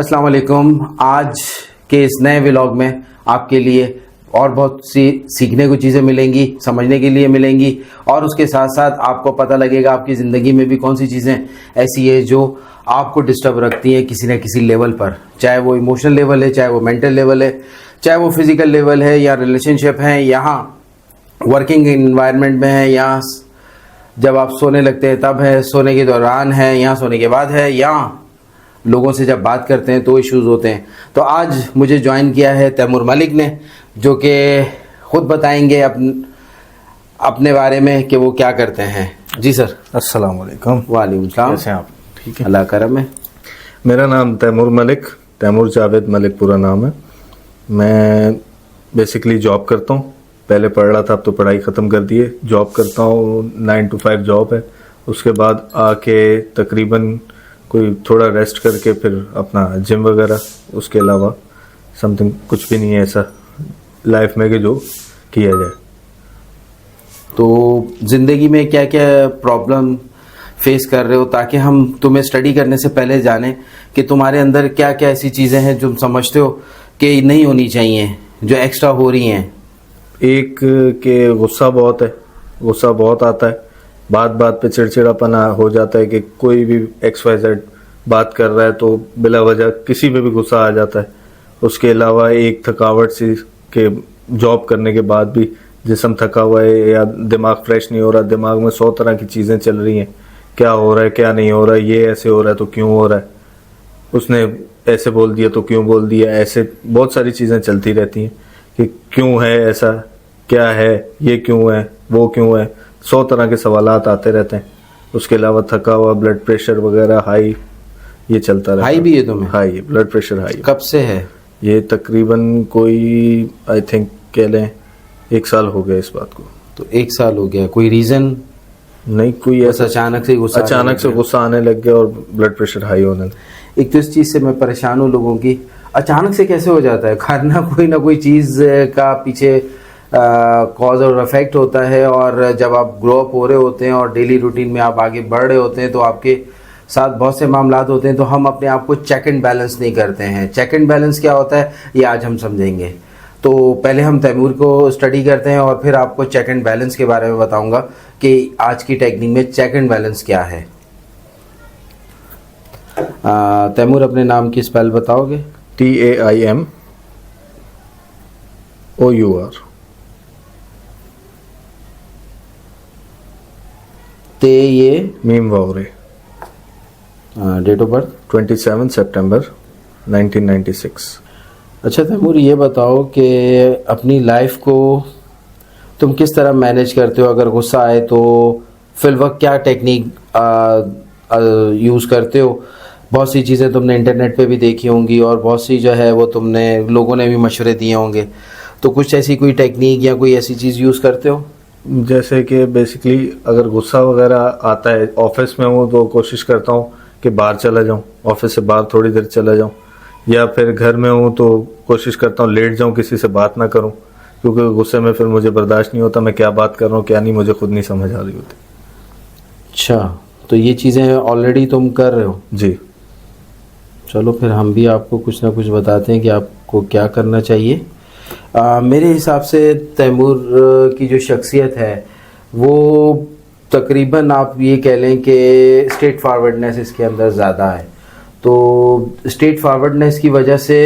अस्सलाम वालेकुम। आज के इस नए व्लॉग में आपके लिए और बहुत सी सीखने को चीज़ें मिलेंगी, समझने के लिए मिलेंगी, और उसके साथ साथ आपको पता लगेगा आपकी ज़िंदगी में भी कौन सी चीज़ें ऐसी है जो आपको डिस्टर्ब रखती हैं किसी न किसी लेवल पर, चाहे वो इमोशनल लेवल है, चाहे वो मेंटल लेवल है, चाहे वो फिज़िकल लेवल है, या रिलेशनशिप है, यहाँ वर्किंग इन्वायरमेंट में है, यहाँ जब आप सोने लगते हैं तब है, सोने के दौरान है, यहाँ सोने के बाद है, या लोगों से जब बात करते हैं तो इश्यूज़ होते हैं। तो आज मुझे ज्वाइन किया है तैमूर मलिक ने, जो कि ख़ुद बताएंगे अपने बारे में कि वो क्या करते हैं। जी सर। अस्सलाम वालेकुम। वालेकुम सलाम। कैसे हैं आप? ठीक है, अल्लाह करम है। मेरा नाम तैमूर मलिक, तैमूर जावेद मलिक पूरा नाम है। मैं बेसिकली जॉब करता हूँ। पहले पढ़ रहा था, अब तो पढ़ाई ख़त्म कर दी है। जॉब करता हूँ, 9 to 5 जॉब है। उसके बाद आके तकरीबन कोई थोड़ा रेस्ट करके फिर अपना जिम वगैरह, उसके अलावा समथिंग कुछ भी नहीं है ऐसा लाइफ में कि जो किया जाए। तो ज़िंदगी में क्या क्या प्रॉब्लम फेस कर रहे हो, ताकि हम तुम्हें स्टडी करने से पहले जानें कि तुम्हारे अंदर क्या क्या ऐसी चीज़ें हैं जो समझते हो कि नहीं होनी चाहिए, जो एक्स्ट्रा हो रही हैं। एक के गुस्सा बहुत है, गुस्सा बहुत आता है, बात बात पे चिड़चिड़ापन हो जाता है कि कोई भी XYZ बात कर रहा है तो बिला वजह किसी पे भी गुस्सा आ जाता है। उसके अलावा एक थकावट सी के जॉब करने के बाद भी जिस्म थका हुआ है या दिमाग फ्रेश नहीं हो रहा, दिमाग में 100 तरह की चीज़ें चल रही हैं, क्या हो रहा है क्या नहीं हो रहा है, ये ऐसे हो रहा है तो क्यों हो रहा है, उसने ऐसे बोल दिया तो क्यों बोल दिया, ऐसे बहुत सारी चीज़ें चलती रहती हैं कि क्यों है ऐसा, क्या है, ये क्यों है, वो क्यों है, 100 तरह के सवालात आते रहते हैं। उसके अलावा थका हुआ, ब्लड प्रेशर वगैरह हाई, ये चलता रहता है। हाई भी है तुम्हें? High blood pressure high. कब से है ये? तकरीबन कोई आई थिंक कह लें 1 साल हो गया इस बात को। तो 1 साल हो गया। कोई रीज़न नहीं, कोई ऐसा अचानक से गुस्सा आने लग गया और ब्लड प्रेशर हाई होने लगा। एक तो इस चीज़ से मैं परेशान हूँ लोगों की, अचानक से कैसे हो जाता है, खाना कोई ना कोई चीज़ का पीछे कॉज और इफेक्ट होता है। और जब आप ग्रो अप हो रहे होते हैं और डेली रूटीन में आप आगे बढ़ रहे होते हैं तो आपके साथ बहुत से मामलात होते हैं, तो हम अपने आप को चेक एंड बैलेंस नहीं करते हैं। चेक एंड बैलेंस क्या होता है ये आज हम समझेंगे। तो पहले हम तैमूर को स्टडी करते हैं और फिर आपको चेक एंड बैलेंस के बारे में बताऊंगा कि आज की टेक्निक में चेक एंड बैलेंस क्या है। तैमूर, अपने नाम की स्पेल बताओगे? TAIMOUR। ते ये मीम वावरे। Date of birth? 27 सितंबर 1996। अच्छा तैमूर, ये बताओ कि अपनी लाइफ को तुम किस तरह मैनेज करते हो? अगर गुस्सा आए तो फिल वक्त क्या टेक्निक यूज़ करते हो? बहुत सी चीज़ें तुमने इंटरनेट पे भी देखी होंगी और बहुत सी जो है वो तुमने लोगों ने भी मशवरे दिए होंगे, तो कुछ ऐसी कोई टेक्निक या कोई ऐसी चीज़ यूज़ करते हो? जैसे कि बेसिकली अगर गुस्सा वगैरह आता है, ऑफिस में हूँ तो कोशिश करता हूँ कि बाहर चला जाऊँ, ऑफिस से बाहर थोड़ी देर चला जाऊँ, या फिर घर में हूँ तो कोशिश करता हूँ लेट जाऊँ, किसी से बात ना करूँ, क्योंकि गुस्से में फिर मुझे बर्दाश्त नहीं होता, मैं क्या बात कर रहा हूँ क्या नहीं मुझे खुद नहीं समझ आ रही होती। अच्छा, तो ये चीज़ें ऑलरेडी तुम कर रहे हो? जी। चलो फिर हम भी आपको कुछ ना कुछ बताते हैं कि आपको क्या करना चाहिए। मेरे हिसाब से तैमूर की जो शख्सियत है वो तकरीबन आप ये कह लें कि स्ट्रेट फॉरवर्डनेस इसके अंदर ज़्यादा है। तो स्ट्रेट फॉरवर्डनेस की वजह से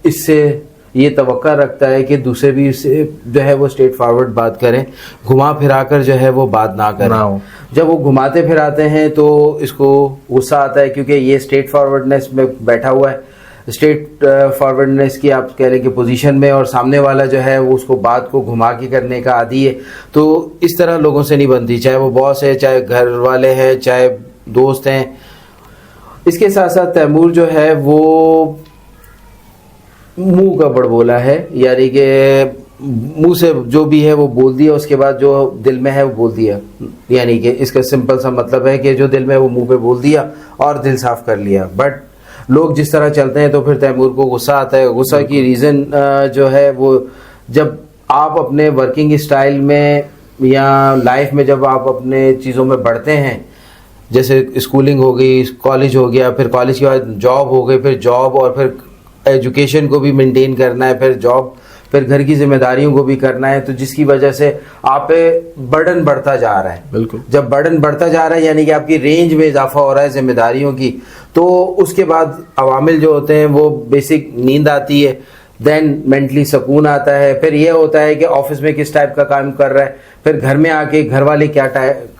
इससे ये तवक्का रखता है कि दूसरे भी इससे जो है वो स्ट्रेट फॉरवर्ड बात करें, घुमा फिरा कर जो है वो बात ना करें। जब वो घुमाते फिराते हैं तो इसको गुस्सा आता है, क्योंकि ये स्ट्रेट फॉरवर्डनेस में बैठा हुआ है, स्ट्रेट फॉरवर्डनेस की आप कह रहे कि पोजीशन में, और सामने वाला जो है वो उसको बात को घुमा के करने का आदी है। तो इस तरह लोगों से नहीं बनती, चाहे वो बॉस है, चाहे घर वाले हैं, चाहे दोस्त हैं। इसके साथ साथ तैमूर जो है वो मुंह का बड़बोला है, यानी कि मुंह से जो भी है वो बोल दिया, उसके बाद जो दिल में है वो बोल दिया। यानी कि इसका सिंपल सा मतलब है कि जो दिल में है वो मुंह पे बोल दिया और दिल साफ कर लिया। बट लोग जिस तरह चलते हैं तो फिर तैमूर को गुस्सा आता है। गुस्सा की रीज़न जो है वो जब आप अपने वर्किंग स्टाइल में या लाइफ में जब आप अपने चीज़ों में बढ़ते हैं जैसे स्कूलिंग हो गई, कॉलेज हो गया, फिर कॉलेज के बाद जॉब हो गई, फिर जॉब और फिर एजुकेशन को भी मेंटेन करना है, फिर जॉब, फिर घर की जिम्मेदारियों को भी करना है, तो जिसकी वजह से आप पे बर्डन बढ़ता जा रहा है। बिल्कुल। जब बर्डन बढ़ता जा रहा है यानी कि आपकी रेंज में इजाफा हो रहा है जिम्मेदारियों की, तो उसके बाद अवामिल जो होते हैं वो बेसिक नींद आती है, देन मेंटली सुकून आता है, फिर ये होता है कि ऑफिस में किस टाइप का काम कर रहा है, फिर घर में आके घर वाले क्या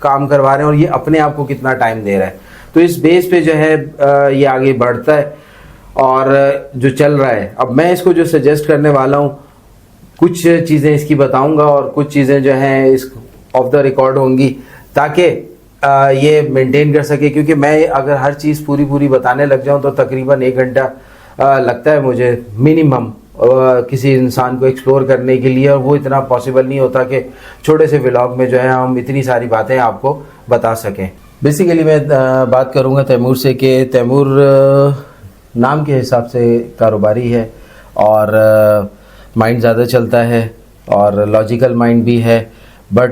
काम करवा रहे हैं और ये अपने आप को कितना टाइम दे रहा है। तो इस बेस पे जो है ये आगे बढ़ता है और जो चल रहा है। अब मैं इसको जो सजेस्ट करने वाला हूँ, कुछ चीज़ें इसकी बताऊंगा और कुछ चीज़ें जो हैं इस ऑफ द रिकॉर्ड होंगी ताकि ये मेंटेन कर सके, क्योंकि मैं अगर हर चीज़ पूरी बताने लग जाऊं तो तकरीबन 1 घंटा लगता है मुझे मिनिमम किसी इंसान को एक्सप्लोर करने के लिए, और वो इतना पॉसिबल नहीं होता कि छोटे से व्लॉग में जो है हम इतनी सारी बातें आपको बता सकें। बेसिकली मैं बात करूंगा तैमूर से कि तैमूर नाम के हिसाब से कारोबारी है और माइंड ज़्यादा चलता है और लॉजिकल माइंड भी है, बट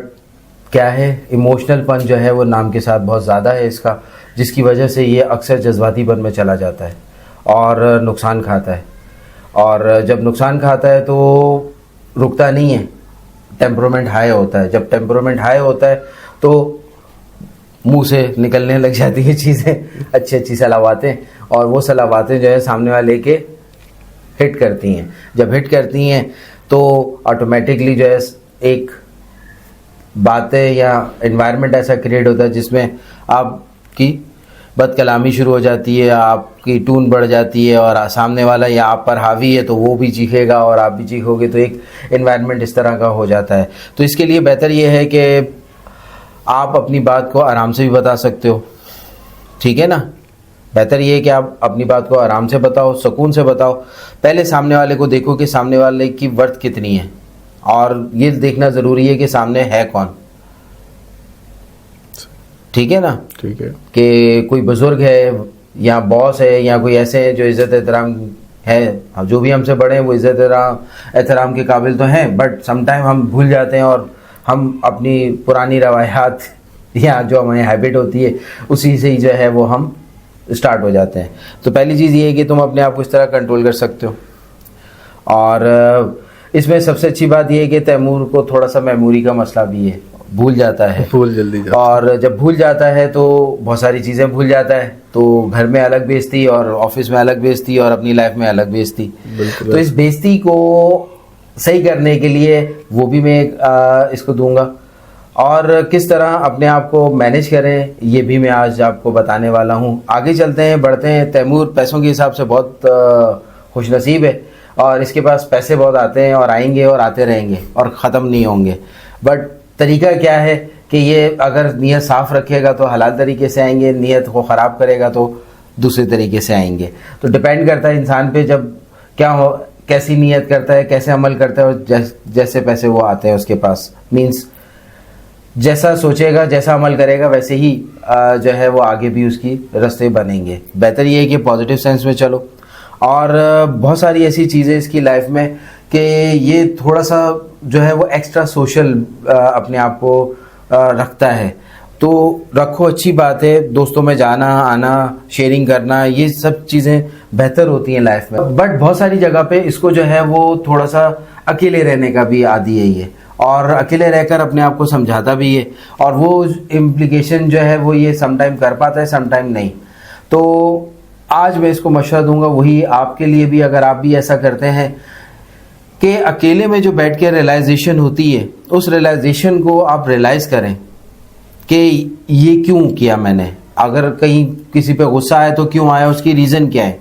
क्या है इमोशनलपन जो है वो नाम के साथ बहुत ज़्यादा है इसका, जिसकी वजह से ये अक्सर जज्बातीपन में चला जाता है और नुकसान खाता है, और जब नुकसान खाता है तो रुकता नहीं है, टेम्परामेंट हाई होता है। जब टेम्परामेंट हाई होता है तो मुंह से निकलने लग जाती है चीज़ें, अच्छी सलावातें, और वो सलावातें जो है सामने वाले के हिट करती हैं। जब हिट करती हैं तो ऑटोमेटिकली जो है एक बातें या एनवायरनमेंट ऐसा क्रिएट होता है जिसमें आपकी बदकलामी शुरू हो जाती है, आपकी टून बढ़ जाती है, और सामने वाला या आप पर हावी है तो वो भी चीखेगा और आप भी चीखोगे, तो एक एनवायरनमेंट इस तरह का हो जाता है। तो इसके लिए बेहतर ये है कि आप अपनी बात को आराम से भी बता सकते हो, ठीक है ना। बेहतर ये है कि आप अपनी बात को आराम से बताओ, सुकून से बताओ। पहले सामने वाले को देखो कि सामने वाले की वर्थ कितनी है, और ये देखना ज़रूरी है कि सामने है कौन, ठीक है ना। ठीक है कि कोई बुजुर्ग है या बॉस है या कोई ऐसे हैं जो इज़्ज़त एहतराम है, जो भी हमसे बड़े हैं वो इज़्ज़त एहतराम के काबिल तो हैं, बट समटाइम हम भूल जाते हैं और हम अपनी पुरानी रवायात या जो हमारी हैबिट होती है उसी से ही जो है वो हम स्टार्ट हो जाते हैं। तो पहली चीज़ ये है कि तुम अपने आप को इस तरह कंट्रोल कर सकते हो, और इसमें सबसे अच्छी बात ये है कि तैमूर को थोड़ा सा मेमोरी का मसला भी है, भूल जाता है, भूल जल्दी जाता है, और जब भूल जाता है तो बहुत सारी चीज़ें भूल जाता है, तो घर में अलग बेइज्जती और ऑफिस में अलग बेइज्जती और अपनी लाइफ में अलग बेइज्जती। तो इस बेइज्जती को सही करने के लिए वो भी मैं इसको दूंगा, और किस तरह अपने आप को मैनेज करें ये भी मैं आज आपको बताने वाला हूँ। आगे चलते हैं, बढ़ते हैं। तैमूर पैसों के हिसाब से बहुत खुशनसीब है और इसके पास पैसे बहुत आते हैं और आएंगे और आते रहेंगे और ख़त्म नहीं होंगे, बट तरीका क्या है कि ये अगर नीयत साफ़ रखेगा तो हलाल तरीके से आएंगे, नीयत को ख़राब करेगा तो दूसरे तरीके से आएंगे। तो डिपेंड करता है इंसान पे, जब क्या हो, कैसी नीयत करता है, कैसे अमल करता है, और जैसे पैसे वो आते हैं उसके पास, मीन्स जैसा सोचेगा, जैसा अमल करेगा, वैसे ही जो है वो आगे भी उसकी रास्ते बनेंगे। बेहतर ये है कि पॉजिटिव सेंस में चलो, और बहुत सारी ऐसी चीज़ें इसकी लाइफ में कि ये थोड़ा सा जो है वो एक्स्ट्रा सोशल अपने आप को रखता है, तो रखो, अच्छी बात है। दोस्तों में जाना आना, शेयरिंग करना, ये सब चीज़ें बेहतर होती हैं लाइफ में, बट बहुत सारी जगह पे इसको जो है वो थोड़ा सा अकेले रहने का भी आदी है ये, और अकेले रहकर अपने आप को समझाता भी है, और वो इम्प्लीकेशन जो है वो ये समटाइम कर पाता है, समटाइम नहीं। तो आज मैं इसको मशवरा दूंगा, वही आपके लिए भी, अगर आप भी ऐसा करते हैं कि अकेले में जो बैठ के रियलाइजेशन होती है, उस रियलाइजेशन को आप रियलाइज़ करें कि ये क्यों किया मैंने, अगर कहीं किसी पे गुस्सा आया तो क्यों आया, उसकी रीज़न क्या है,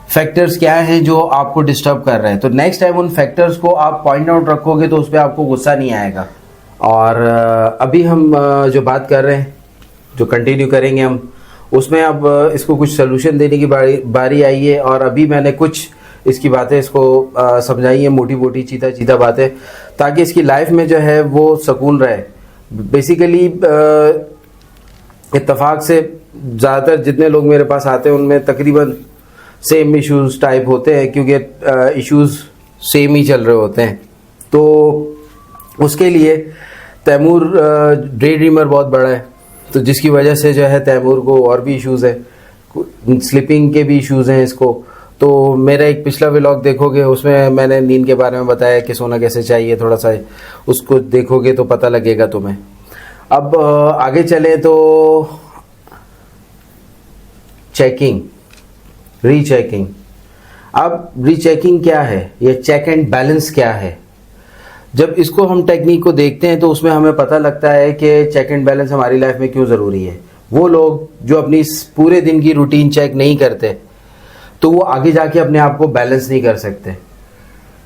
फैक्टर्स क्या हैं जो आपको डिस्टर्ब कर रहे हैं। तो नेक्स्ट टाइम उन फैक्टर्स को आप पॉइंट आउट रखोगे तो उस पर आपको गुस्सा नहीं आएगा। और अभी हम जो बात कर रहे हैं, जो कंटिन्यू करेंगे हम, उसमें अब इसको कुछ सोल्यूशन देने की बारी आई है, और अभी मैंने कुछ इसकी बातें इसको समझाई है, मोटी मोटी चीता बातें, ताकि इसकी लाइफ में जो है वो सुकून रहे। बेसिकली इत्तेफाक से ज़्यादातर जितने लोग मेरे पास आते हैं उनमें तकरीबन सेम इश्यूज़ टाइप होते हैं, क्योंकि इश्यूज़ सेम ही चल रहे होते हैं। तो उसके लिए तैमूर डे ड्रीमर बहुत बड़ा है, तो जिसकी वजह से जो है तैमूर को और भी इश्यूज़ है, स्लीपिंग के भी इश्यूज़ हैं इसको। तो मेरा एक पिछला व्लॉग देखोगे, उसमें मैंने नींद के बारे में बताया कि सोना कैसे चाहिए, थोड़ा सा उसको देखोगे तो पता लगेगा तुम्हें। अब आगे चले तो चेकिंग, रीचेकिंग। अब रीचेकिंग क्या है, ये चेक एंड बैलेंस क्या है? जब इसको हम टेक्निक को देखते हैं तो उसमें हमें पता लगता है कि चेक एंड बैलेंस हमारी लाइफ में क्यों ज़रूरी है। वो लोग जो अपनी पूरे दिन की रूटीन चेक नहीं करते तो वो आगे जाके अपने आप को बैलेंस नहीं कर सकते।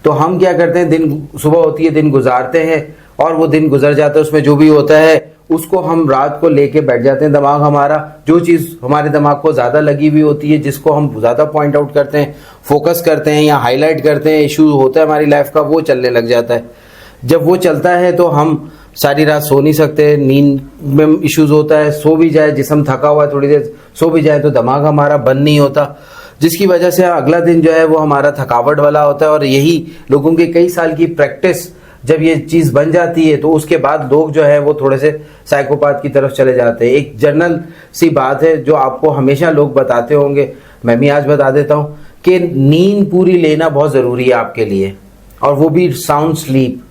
तो हम क्या करते हैं, दिन सुबह होती है, दिन गुजारते हैं और वो दिन गुजर जाता है, उसमें जो भी होता है उसको हम रात को लेके बैठ जाते हैं। दिमाग हमारा, जो चीज़ हमारे दिमाग को ज़्यादा लगी हुई होती है, जिसको हम ज़्यादा पॉइंट आउट करते हैं, फोकस करते हैं या हाईलाइट करते हैं, इशू होता है हमारी लाइफ का, वो चलने लग जाता है। जब वो चलता है तो हम सारी रात सो नहीं सकते, नींद में इश्यूज होता है, सो भी जाए, जिस्म थका हुआ है, थोड़ी देर सो भी जाए तो दिमाग हमारा बंद नहीं होता, जिसकी वजह से अगला दिन जो है वो हमारा थकावट वाला होता है। और यही लोगों की कई साल की प्रैक्टिस, जब ये चीज़ बन जाती है तो उसके बाद लोग जो है वो थोड़े से साइकोपाथ की तरफ चले जाते हैं। एक जनरल सी बात है जो आपको हमेशा लोग बताते होंगे, मैं भी आज बता देता हूँ, कि नींद पूरी लेना बहुत ज़रूरी है आपके लिए, और वो भी साउंड स्लीप।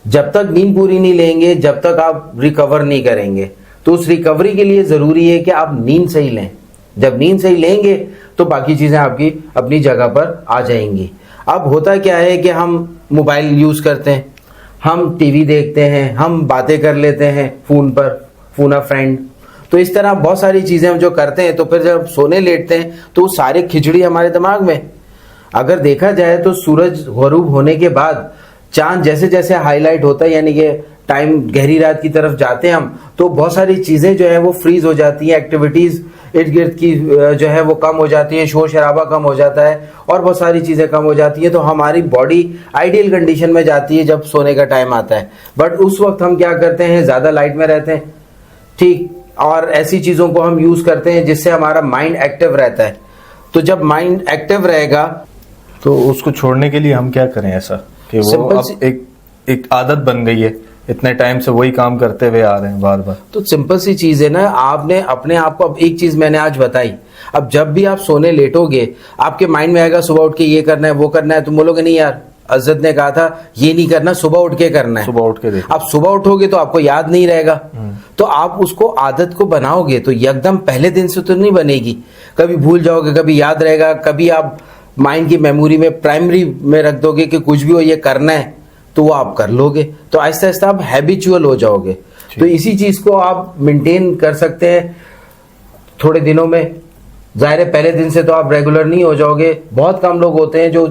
जब तक नींद पूरी नहीं लेंगे, जब तक आप रिकवर नहीं करेंगे। तो उस रिकवरी के लिए ज़रूरी है कि आप नींद सही लें। जब नींद सही लेंगे तो बाकी चीज़ें आपकी अपनी जगह पर आ जाएंगी। अब होता क्या है कि हम मोबाइल यूज़ करते हैं, हम टीवी देखते हैं, हम बातें कर लेते हैं फ़ोन पर, फ़ोन अ फ्रेंड। तो इस तरह बहुत सारी चीज़ें हम जो करते हैं, तो फिर जब सोने लेटते हैं तो वो सारे खिचड़ी हमारे दिमाग में। अगर देखा जाए तो सूरज गरूब होने के बाद चांद जैसे जैसे हाईलाइट होता है, यानी कि टाइम गहरी रात की तरफ जाते हैं हम, तो बहुत सारी चीज़ें जो है वो फ्रीज हो जाती हैं, एक्टिविटीज़ इर्द गिर्द की जो है वो कम हो जाती है, शोर शराबा कम हो जाता है और बहुत सारी चीज़ें कम हो जाती हैं। तो हमारी बॉडी आइडियल कंडीशन में जाती है जब सोने का टाइम आता है। बट उस वक्त हम क्या करते हैं, ज़्यादा लाइट में रहते हैं, ठीक, और ऐसी चीज़ों को हम यूज़ करते हैं जिससे हमारा माइंड एक्टिव रहता है। तो जब माइंड एक्टिव रहेगा तो उसको छोड़ने के लिए हम क्या करें ऐसा कि वो अब एक आदत बन गई है, इतने टाइम से वही काम करते हुए आ रहे हैं बार बार। तो सिंपल सी चीज है ना, आपने अपने आप को, अब एक चीज मैंने आज बताई, अब जब भी आप सोने लेटोगे आपके माइंड में आएगा सुबह उठ के ये करना है वो करना है, तुम बोलोगे नहीं यार अज़द ने कहा था ये नहीं करना, सुबह उठ के करना है। सुबह उठ के देखो, आप सुबह उठोगे तो आपको याद नहीं रहेगा, तो आप उसको आदत को बनाओगे तो एकदम पहले दिन से तो नहीं बनेगी, कभी भूल जाओगे, कभी याद रहेगा, कभी आप माइंड की मेमोरी में प्राइमरी में रख दोगे कि कुछ भी हो ये करना है, तो वो आप कर लोगे। तो आहिस्ता आहिस्ता आप हैबिचुअल हो जाओगे। तो इसी चीज को आप मेंटेन कर सकते हैं थोड़े दिनों में। जाहिर है पहले दिन से तो आप रेगुलर नहीं हो जाओगे। बहुत कम लोग होते हैं जो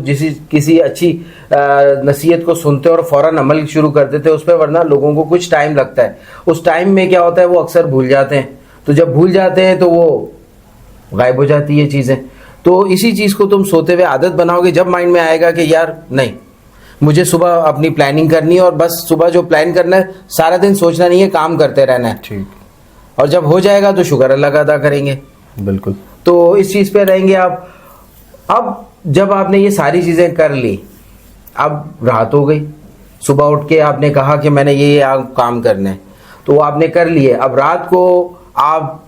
किसी अच्छी नसीहत को सुनते हैं और फौरन अमल शुरू कर देते हैं उस पर, वरना लोगों को कुछ टाइम लगता है। उस टाइम में क्या होता है, वो अक्सर भूल जाते हैं। तो जब भूल जाते हैं तो वो गायब हो जाती है चीजें। तो इसी चीज को तुम सोते हुए आदत बनाओगे। जब माइंड में आएगा कि यार नहीं, मुझे सुबह अपनी प्लानिंग करनी है और बस सुबह जो प्लान करना है, सारा दिन सोचना नहीं है, काम करते रहना है, ठीक। और जब हो जाएगा तो शुक्र अल्लाह का अदा करेंगे। बिल्कुल। तो इस चीज पे रहेंगे आप। अब जब आपने ये सारी चीजें कर ली, अब रात हो गई, सुबह उठ के आपने कहा कि मैंने ये काम करना है, तो वो आपने कर लिए। अब रात को आप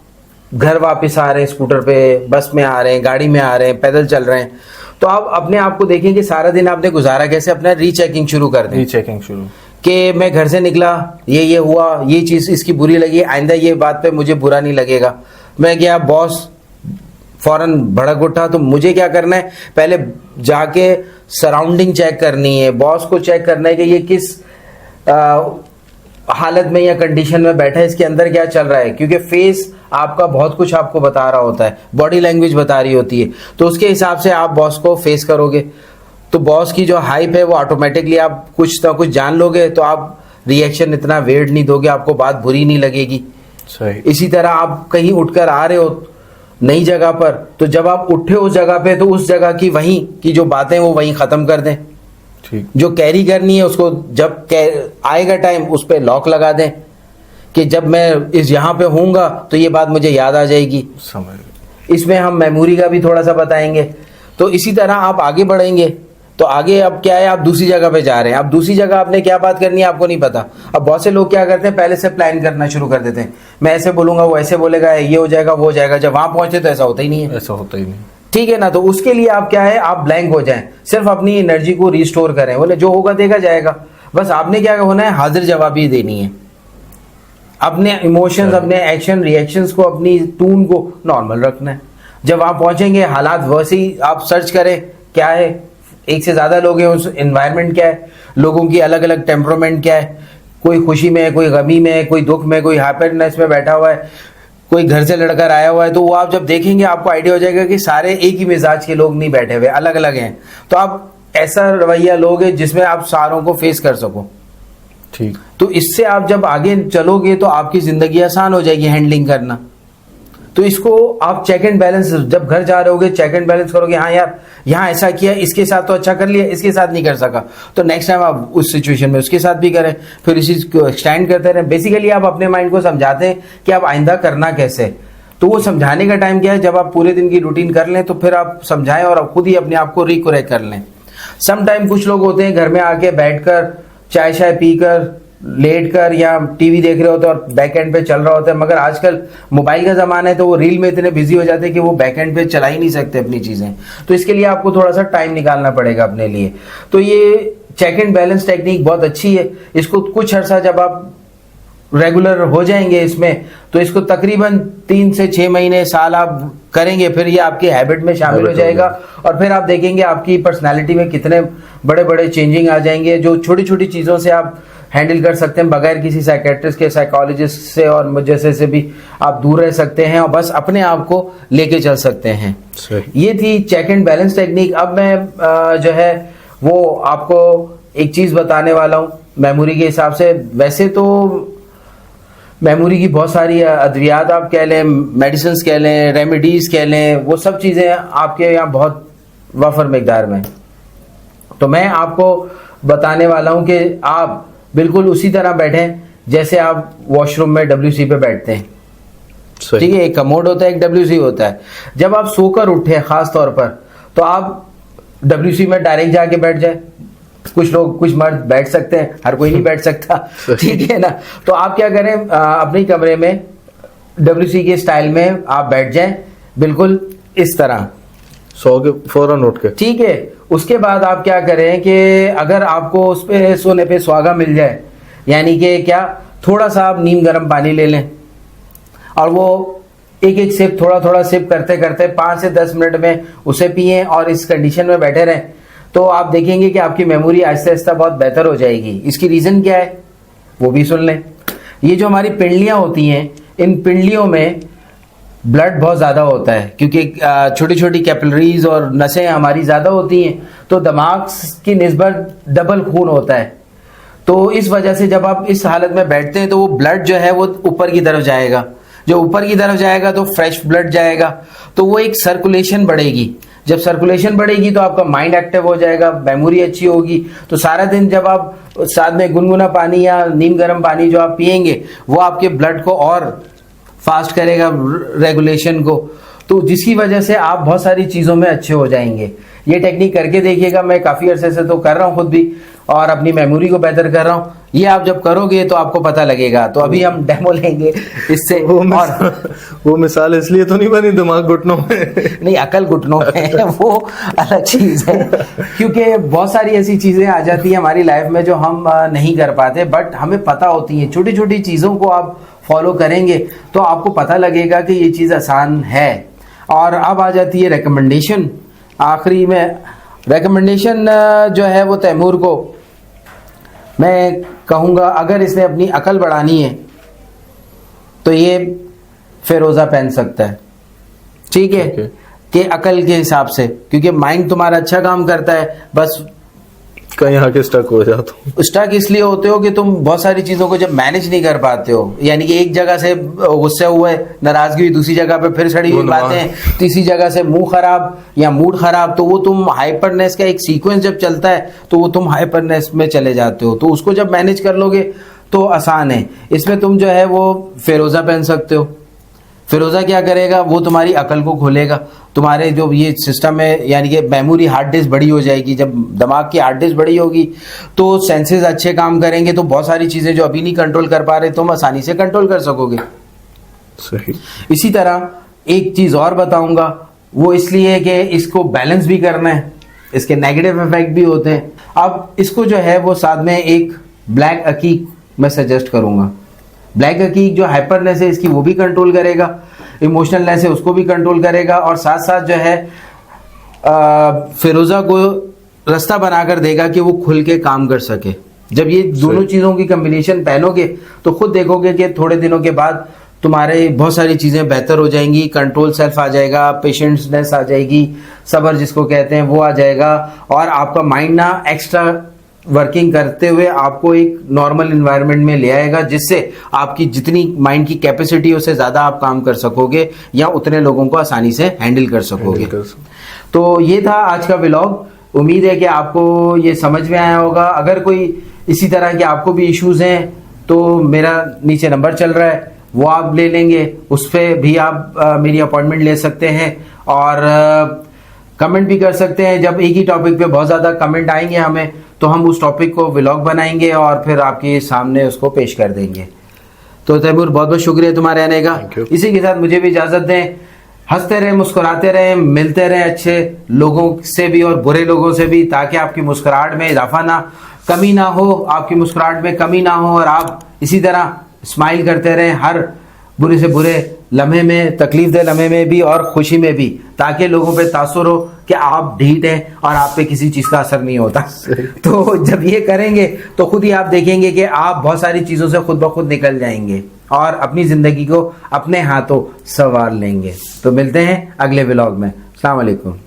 घर वापस आ रहे हैं, स्कूटर पे, बस में आ रहे हैं, गाड़ी में आ रहे हैं, पैदल चल रहे हैं, तो आप अपने आप को देखें कि सारा दिन आपने गुजारा कैसे। अपना रीचेकिंग शुरू कर दें। रीचेकिंग शुरू कि मैं घर से निकला, ये हुआ, ये चीज़ इसकी बुरी लगी, आइंदा ये बात पे मुझे बुरा नहीं लगेगा। मैं गया, बॉस फौरन भड़क उठा, तो मुझे क्या करना है, पहले जाके सराउंडिंग चेक करनी है, बॉस को चेक करना है कि ये किस हालत में या कंडीशन में बैठा है, इसके अंदर क्या चल रहा है। क्योंकि फेस आपका बहुत कुछ आपको बता रहा होता है, बॉडी लैंग्वेज बता रही होती है, तो उसके हिसाब से आप बॉस को फेस करोगे। तो बॉस की जो हाइप है वो ऑटोमेटिकली आप कुछ ना कुछ जान लोगे, तो आप रिएक्शन इतना वेट नहीं दोगे, आपको बात बुरी नहीं लगेगी। सही। इसी तरह आप कहीं उठकर आ रहे हो नई जगह पर, तो जब आप उठे उस जगह पे, तो उस जगह की वहीं की जो बातें वो वहीं खत्म कर दें। ठीक। जो कैरी करनी है उसको जब आएगा टाइम उस पर लॉक लगा दें कि जब मैं इस यहाँ पे होऊंगा तो ये बात मुझे याद आ जाएगी। समझ। इसमें हम मेमोरी का भी थोड़ा सा बताएंगे। तो इसी तरह आप आगे बढ़ेंगे। तो आगे अब क्या है, आप दूसरी जगह पे जा रहे हैं। अब दूसरी जगह आपने क्या बात करनी है आपको नहीं पता। अब बहुत से लोग क्या करते हैं, पहले से प्लान करना शुरू कर देते हैं मैं ऐसे बोलूंगा, वो ऐसे बोलेगा, ये हो जाएगा, वो हो जाएगा। जब वहां पहुंचे तो ऐसा होता ही नहीं है। ऐसा होता ही नहीं। ठीक है ना। तो उसके लिए आप क्या है, आप ब्लैंक हो जाएं, सिर्फ अपनी एनर्जी को रिस्टोर करें। बोले जो होगा देखा जाएगा, बस आपने क्या होना है, हाजिर जवाबी देनी है। अपने इमोशंस, अपने एक्शन रिएक्शंस को, अपनी टून को नॉर्मल रखना है। जब आप पहुंचेंगे हालात वैसे ही, आप सर्च करें क्या है, एक से ज्यादा लोग हैं, उस एनवायरनमेंट क्या है, लोगों की अलग अलग टेम्परामेंट क्या है, कोई खुशी में है, कोई गमी में है, कोई दुख में, कोई हैप्पीनेस में बैठा हुआ है, कोई घर से लड़कर आया हुआ है। तो वो आप जब देखेंगे आपको आइडिया हो जाएगा कि सारे एक ही मिजाज के लोग नहीं बैठे हुए, अलग अलग हैं। तो आप ऐसा रवैया लोगे जिसमें आप सारों को फेस कर सको। ठीक। तो इससे आप जब आगे चलोगे तो आपकी जिंदगी आसान हो जाएगी हैंडलिंग करना। तो इसको आप चेक एंड बैलेंस, जब घर जा रहे होगे चेक एंड बैलेंस करोगे, हाँ यार यहाँ ऐसा किया, इसके साथ तो अच्छा कर लिया, इसके साथ नहीं कर सका, तो नेक्स्ट टाइम आप उस सिचुएशन में उसके साथ भी करें, फिर इसी को एक्सटेंड करते रहें। बेसिकली आप अपने माइंड को समझाते हैं कि आप आइंदा करना कैसे। तो वो समझाने का टाइम क्या है, जब आप पूरे दिन की रूटीन कर लें तो फिर आप समझाएं और आप खुद ही अपने आप को रिकरेक्ट कर लें। सम टाइम कुछ लोग होते हैं घर में आके बैठकर चाय शाय पीकर लेट कर या टीवी देख रहे होते हैं और बैक एंड पे चल रहा होता है, मगर आजकल मोबाइल का जमाना है तो वो रील में इतने बिजी हो जाते हैं कि वो बैक एंड पे चला ही नहीं सकते अपनी चीजें। तो इसके लिए आपको थोड़ा सा टाइम निकालना पड़ेगा अपने लिए। तो ये चेक एंड बैलेंस टेक्निक बहुत अच्छी है। इसको कुछ अर्सा जब आप रेगुलर हो जाएंगे इसमें, तो इसको तकरीबन 3 से 6 महीने साल आप करेंगे, फिर ये आपकी हैबिट में शामिल हो जाएगा और फिर आप देखेंगे आपकी पर्सनालिटी में कितने बड़े बड़े चेंजिंग आ जाएंगे। जो छोटी छोटी चीजों से आप हैंडल कर सकते हैं बगैर किसी साइकेट्रिस्ट के, साइकोलॉजिस्ट से और मुझसे से भी आप दूर रह सकते हैं और बस अपने आप को लेके चल सकते हैं। ये थी चेक एंड बैलेंस टेक्निक। अब मैं जो है वो आपको एक चीज बताने वाला हूँ मेमोरी के हिसाब से। वैसे तो मेमोरी की बहुत सारी अद्वियात आप कह लें, मेडिसिन कह लें, रेमेडीज कह लें, वो सब चीजें आपके यहाँ बहुत वफर मिकदार में। तो मैं आपको बताने वाला हूं कि आप बिल्कुल उसी तरह बैठें जैसे आप वॉशरूम में WC पे बैठते हैं। ठीक है, एक कमोड होता है, एक WC होता है। जब आप सोकर उठे खास तौर पर, तो आप WC में डायरेक्ट जाके बैठ जाए। कुछ लोग, कुछ मर्द बैठ सकते हैं, हर कोई नहीं बैठ सकता। ठीक है ना। तो आप क्या करें, अपने कमरे में WC के स्टाइल में आप बैठ जाएं, बिल्कुल इस तरह सो के फौरन उठ के। ठीक है। उसके बाद आप क्या करें कि अगर आपको उस पे सोने पे सुहागा मिल जाए, यानी कि क्या, थोड़ा सा आप नीम गर्म पानी ले लें और वो एक एक सिप, थोड़ा थोड़ा सिप करते करते 5 से 10 मिनट में उसे पिएं और इस कंडीशन में बैठे रहें। तो आप देखेंगे कि आपकी मेमोरी आहिस्ता आहिस्ता बहुत बेहतर हो जाएगी। इसकी रीजन क्या है वो भी सुन लें। ये जो हमारी पिंडलियां होती हैं, इन पिंडलियों में ब्लड बहुत ज्यादा होता है, क्योंकि छोटी छोटी कैपिलरीज और नसें हमारी ज्यादा होती हैं, तो दिमाग की निस्बत डबल खून होता है। तो इस वजह से जब आप इस हालत में बैठते हैं तो वो ब्लड जो है वो ऊपर की तरफ जाएगा। जो ऊपर की तरफ जाएगा तो फ्रेश ब्लड जाएगा, तो वो एक सर्कुलेशन बढ़ेगी। जब सर्कुलेशन बढ़ेगी तो आपका माइंड एक्टिव हो जाएगा, मेमोरी अच्छी होगी। तो सारा दिन जब आप साथ में गुनगुना पानी या नीम गर्म पानी जो आप पिएंगे, वो आपके ब्लड को और फास्ट करेगा, रेगुलेशन को। तो जिसकी वजह से आप बहुत सारी चीजों में अच्छे हो जाएंगे। ये टेक्निक करके देखिएगा। मैं काफी अरसे से तो कर रहा हूँ खुद भी, और अपनी मेमोरी को बेहतर कर रहा हूँ। ये आप जब करोगे तो आपको पता लगेगा। तो अभी हम डेमो लेंगे इससे। वो मिसाल इसलिए तो नहीं बनी दिमाग घुटनों में। नहीं, अकल घुटनों में वो अलग चीज है, क्योंकि बहुत सारी ऐसी चीजें आ जाती है हमारी लाइफ में जो हम नहीं कर पाते, बट हमें पता होती है। छोटी छोटी चीजों को आप फॉलो करेंगे तो आपको पता लगेगा कि ये चीज आसान है। और अब आ जाती है रिकमेंडेशन। आखिरी में रिकमेंडेशन जो है वो तैमूर को मैं कहूँगा, अगर इसने अपनी अकल बढ़ानी है तो ये फिरोजा पहन सकता है। ठीक है, कि अकल के हिसाब से, क्योंकि माइंड तुम्हारा अच्छा काम करता है, बस कहीं आके स्टक हो जाते हो। स्टक इसलिए होते हो कि तुम बहुत सारी चीजों को जब मैनेज नहीं कर पाते हो, यानी कि एक जगह से गुस्से हुए, नाराजगी हुई, दूसरी जगह पे फिर सड़ी हुई बातें, तीसरी जगह से मुंह खराब या मूड खराब, तो वो तुम हाइपरनेस का एक सीक्वेंस जब चलता है तो वो तुम हाइपरनेस में चले जाते हो। तो उसको जब मैनेज कर लोगे तो आसान है। इसमें तुम जो है वो फिरोजा पहन सकते हो। फिरोजा क्या करेगा, वो तुम्हारी अकल को खोलेगा। तुम्हारे जो ये सिस्टम है, यानी कि मेमोरी हार्ड डिस्क बड़ी हो जाएगी। जब दिमाग की हार्ड डिस्क बड़ी होगी तो सेंसेस अच्छे काम करेंगे, तो बहुत सारी चीजें जो अभी नहीं कंट्रोल कर पा रहे तुम आसानी से कंट्रोल कर सकोगे। सही। इसी तरह एक चीज और बताऊंगा, वो इसलिए कि इसको बैलेंस भी करना है, इसके नेगेटिव इफेक्ट भी होते हैं। अब इसको जो है वो साथ में एक ब्लैक अकीक मैं सजेस्ट करूंगा। ब्लैक अकीक जो हाइपरनेस है इसकी वो भी कंट्रोल करेगा, इमोशनलनेस है उसको भी कंट्रोल करेगा, और साथ साथ जो है फिरोजा को रास्ता बनाकर देगा कि वो खुल के काम कर सके। जब ये दोनों चीजों की कॉम्बिनेशन पहनोगे तो खुद देखोगे कि थोड़े दिनों के बाद तुम्हारे बहुत सारी चीजें बेहतर हो जाएंगी, कंट्रोल सेल्फ आ जाएगा, पेशेंसनेस आ जाएगी, सब्र जिसको कहते हैं वो आ जाएगा, और आपका माइंड ना एक्स्ट्रा वर्किंग करते हुए आपको एक नॉर्मल इन्वायरमेंट में ले आएगा, जिससे आपकी जितनी माइंड की कैपेसिटी है उससे ज्यादा आप काम कर सकोगे या उतने लोगों को आसानी से हैंडल कर सकोगे। तो ये था आज का व्लॉग। उम्मीद है कि आपको ये समझ में आया होगा। अगर कोई इसी तरह के आपको भी इश्यूज हैं तो मेरा नीचे नंबर चल रहा है, वो आप ले लेंगे, उस पर भी आप मेरी अपॉइंटमेंट ले सकते हैं, और कमेंट भी कर सकते हैं। जब एक ही टॉपिक पे बहुत ज़्यादा कमेंट आएंगे हमें, तो हम उस टॉपिक को व्लॉग बनाएंगे और फिर आपके सामने उसको पेश कर देंगे। तो तैमूर, बहुत बहुत शुक्रिया तुम्हारे आने का। इसी के साथ मुझे भी इजाज़त दें। हंसते रहें, मुस्कुराते रहें, मिलते रहें अच्छे लोगों से भी और बुरे लोगों से भी, ताकि आपकी मुस्कुराहट में इजाफा ना, कमी ना हो, आपकी मुस्कुराहट में कमी ना हो, और आप इसी तरह स्माइल करते रहें हर बुरे से बुरे लम्हे में, तकलीफ दे लम्हे में भी और खुशी में भी, ताकि लोगों पे तासुर हो कि आप ढीठ हैं और आप पे किसी चीज का असर नहीं होता। तो जब ये करेंगे तो खुद ही आप देखेंगे कि आप बहुत सारी चीजों से खुद ब खुद निकल जाएंगे और अपनी जिंदगी को अपने हाथों संवार लेंगे। तो मिलते हैं अगले व्लॉग में। अस्सलाम वालेकुम।